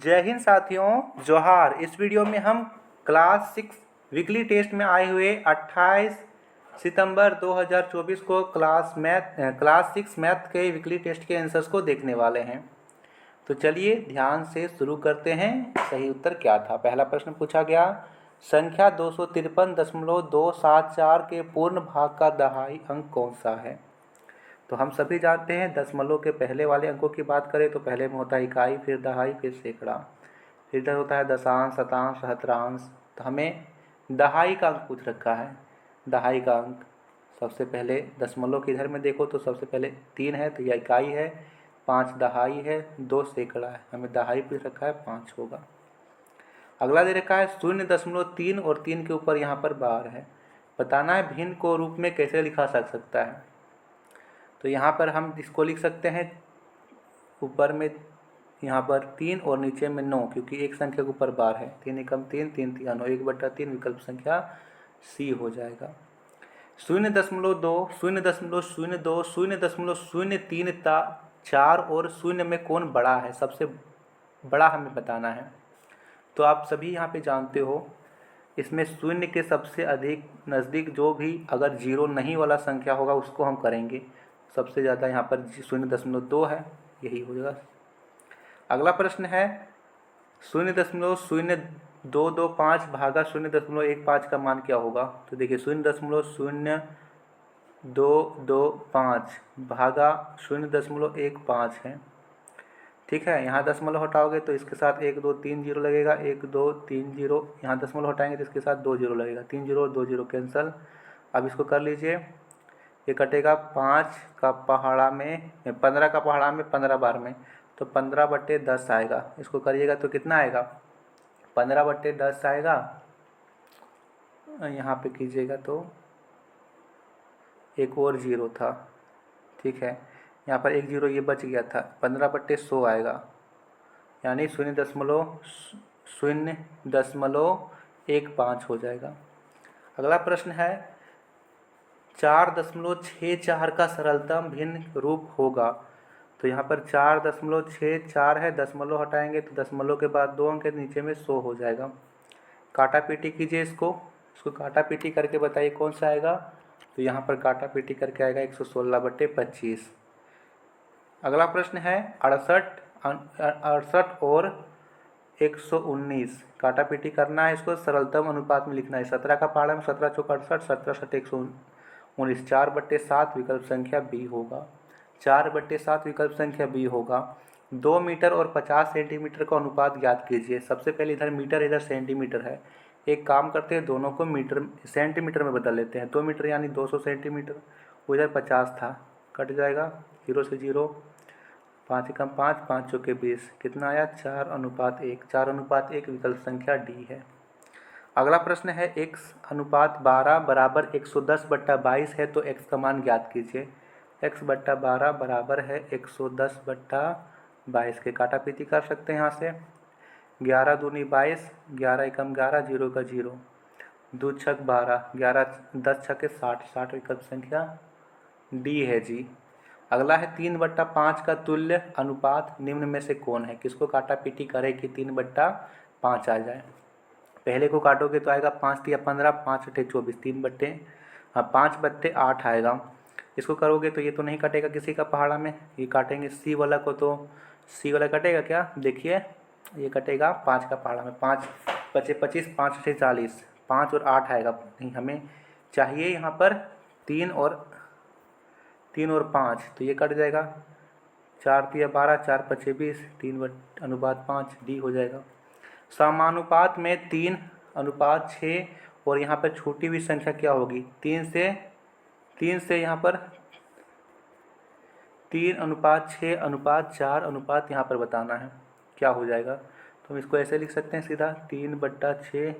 जय हिंद साथियों, जोहार। इस वीडियो में हम क्लास 6 वीकली टेस्ट में आए हुए 28 सितंबर 2024 को क्लास 6 मैथ के वीकली टेस्ट के आंसर्स को देखने वाले हैं। तो चलिए ध्यान से शुरू करते हैं। सही उत्तर क्या था? पहला प्रश्न पूछा गया, संख्या 253.274 के पूर्ण भाग का दहाई अंक कौन सा है? तो हम सभी जानते हैं दशमलव के पहले वाले अंकों की बात करें तो पहले में होता है इकाई, फिर दहाई, फिर सैकड़ा, फिर इधर होता है दशांश, शतांश, सहस्त्रांश। तो हमें दहाई का अंक पूछ रखा है। दहाई का अंक सबसे पहले दशमलव के इधर में देखो तो सबसे पहले 3 है तो यह इकाई है, 5 दहाई है, 2 सैकड़ा है। हमें दहाई पूछ रखा है, 5 होगा। अगला दे रखा है 0.3 और 3 के ऊपर यहाँ पर बार है। बताना है भिन्न को रूप में कैसे लिखा जा सकता है। तो यहाँ पर हम इसको लिख सकते हैं ऊपर में यहाँ पर 3 और नीचे में 9, क्योंकि एक संख्या के ऊपर बार है। 3 एकम 3, 3 तिया 9, 1/3 विकल्प संख्या सी हो जाएगा। 0.2, 0.02, 0.034 और 0 में कौन बड़ा है? सबसे बड़ा हमें बताना है। तो आप सभी यहाँ पे जानते हो इसमें 0 के सबसे अधिक नज़दीक जो भी अगर 0 नहीं वाला संख्या होगा उसको हम करेंगे। सबसे ज़्यादा यहाँ पर 0.2 है, यही हो जाएगा। अगला प्रश्न है 0.0225 भागा 0.15 का मान क्या होगा? तो देखिए 0.0225 भागा 0.15 है, ठीक है। यहाँ दशमलव हटाओगे तो इसके साथ 1 2 3 0 लगेगा, 1 2 3 0। यहाँ दशमलव हटाएंगे तो इसके साथ 2 0 लगेगा, 3 0 और 2 0 कैंसिल। अब इसको कर लीजिए, ये कटेगा 5 का पहाड़ा में 15 का पहाड़ा में 15 बार में, तो 15/10 आएगा। इसको करिएगा तो कितना आएगा? 15/10 आएगा। यहाँ पे कीजिएगा तो एक और 0 था, ठीक है। यहाँ पर 1 0 ये बच गया था, 15/100 आएगा, यानी 0.015 हो जाएगा। अगला प्रश्न है 4.64 का सरलतम भिन्न रूप होगा। तो यहाँ पर 4.64 है, दशमलव हटाएंगे तो दशमलव के बाद 2 अंक के नीचे में 100 हो जाएगा। काटा पीटी कीजिए इसको काटा पीटी करके बताइए कौन सा आएगा। तो यहाँ पर काटा पीटी करके आएगा 116/25। अगला प्रश्न है 68 और 119, काटा पीटी करना है, इसको सरलतम अनुपात में लिखना है। 17 का पहाड़ा में 17 चौक 68, 17 सट 119, 4/7 विकल्प संख्या बी होगा। 4/7 विकल्प संख्या बी होगा। 2 मीटर और 50 सेंटीमीटर का अनुपात ज्ञात कीजिए। सबसे पहले इधर मीटर इधर सेंटीमीटर है, एक काम करते हैं दोनों को मीटर सेंटीमीटर में बदल लेते हैं। 2 मीटर यानी 200 सेंटीमीटर, उधर 50 था, कट जाएगा 0 से 0, 5 एकम 5, 5 चौके 20, कितना आया? 4:1। 4:1 विकल्प संख्या डी है। अगला प्रश्न है x/12 बराबर 110/22 है तो x का मान ज्ञात कीजिए। x/12 बराबर है 110/22 के काटा पीटी कर सकते हैं यहाँ से। 11 दूनी 22, 11 एकम 11, 0 का 0, 2 छक 12, 11 10 छके 60, 60 विकल्प संख्या डी है जी। अगला है 3/5 का तुल्य अनुपात निम्न में से कौन है? किसको काटा पीटी करें कि 3/5 आ जाए? पहले को काटोगे तो आएगा 5 तिया 15, 5 अठे 24, 5/8 आएगा। इसको करोगे तो ये तो नहीं कटेगा किसी का पहाड़ा में, ये काटेंगे सी वाला को, तो सी वाला कटेगा क्या? देखिए ये कटेगा 5 का पहाड़ा में, 5 बचे 25, 5 अठे 40, 5 और 8 आएगा। नहीं, हमें चाहिए यहाँ पर 3 और 5, तो ये कट जाएगा। 4 तिया 12, 4 पचे 20, 3/5 डी हो जाएगा। समानुपात में 3:6 और यहाँ पर छोटी हुई संख्या क्या होगी? 3 से यहाँ पर 3:6:4 यहाँ पर बताना है क्या हो जाएगा। तो हम इसको ऐसे लिख सकते हैं सीधा, 3/6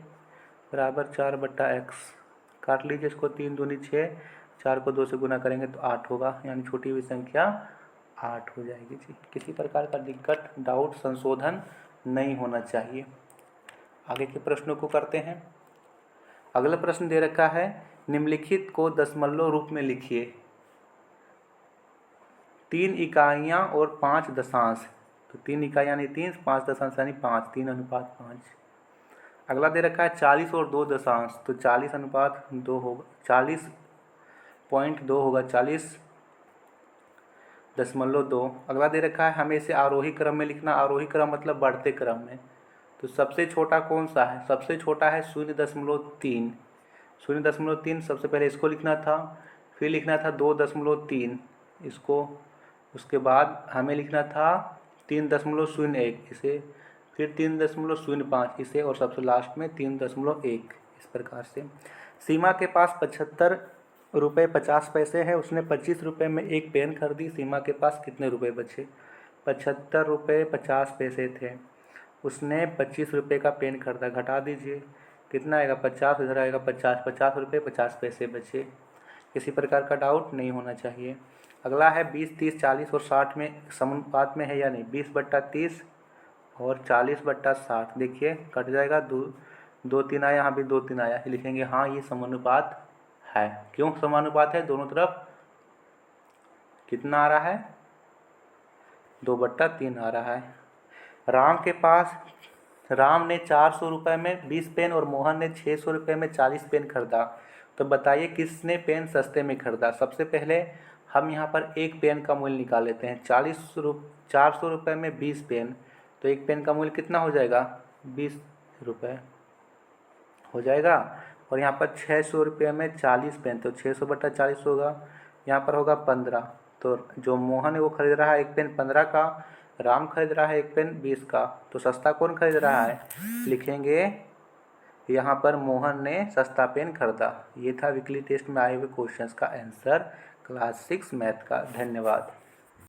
बराबर 4/x। काट लीजिए इसको, 3 दूनी 6, 4 को 2 से गुना करेंगे तो 8 होगा, यानी छोटी हुई संख्या 8 हो जाएगी जी। किसी प्रकार का दिक्कत, डाउट, संशोधन नहीं होना चाहिए। आगे के प्रश्नों को करते हैं। अगला प्रश्न दे रखा है निम्नलिखित को दशमलव रूप में लिखिए। 3 इकाइयाँ और 5 दशांश। तो 3 इकाई यानी 3, 5 दशांश यानी 5, 3:5। अगला दे रखा है 40 और 2 दशांश, तो 40:2 होगा, 40.2 होगा, 40.2। अगला दे रखा है हमें इसे आरोही क्रम में लिखना, आरोही क्रम मतलब बढ़ते क्रम में। तो सबसे छोटा कौन सा है? सबसे छोटा है 0.3। 0.3 सबसे पहले इसको लिखना था, फिर लिखना था 2.3 इसको, उसके बाद हमें लिखना था 3.01 इसे, फिर 3.05 इसे, और सबसे लास्ट में 3.1। इस प्रकार से सीमा के पास 75 रुपये 50 पैसे है, उसने 25 रुपये में एक पेन खरीदी। सीमा के पास कितने रुपए बचे? 75 रुपये 50 पैसे थे, उसने 25 रुपये का पेन खरीदा। घटा दीजिए, कितना आएगा? 50, इधर आएगा 50, 50 रुपये 50 पैसे बचे। किसी प्रकार का डाउट नहीं होना चाहिए। अगला है 20, 30, 40 और 60 में समानुपात में है या नहीं। 20/30 और 40/60, देखिए कट जाएगा, 2 3 आया, यहाँ भी 2 3 आया, लिखेंगे हाँ ये समानुपात है। क्यों समानुपात है? दोनों तरफ कितना आ रहा है? 2/3 आ रहा है। राम ने 400 रुपये में 20 पेन और मोहन ने 600 रुपये में 40 पेन खरीदा। तो बताइए किसने पेन सस्ते में खरीदा? सबसे पहले हम यहाँ पर एक पेन का मूल्य निकाल लेते हैं। 400 रुपये में 20 पेन, तो एक पेन का मूल्य कितना हो जाएगा? 20 रुपये हो जाएगा। और यहाँ पर 600 रुपये में 40 पेन, तो 600/40 होगा, यहाँ पर होगा 15। तो जो मोहन है वो खरीद रहा है एक पेन 15 का, राम खरीद रहा है एक पेन 20 का। तो सस्ता कौन खरीद रहा है? लिखेंगे यहाँ पर मोहन ने सस्ता पेन खरीदा। ये था वीकली टेस्ट में आए हुए क्वेश्चंस का आंसर क्लास 6 मैथ का। धन्यवाद।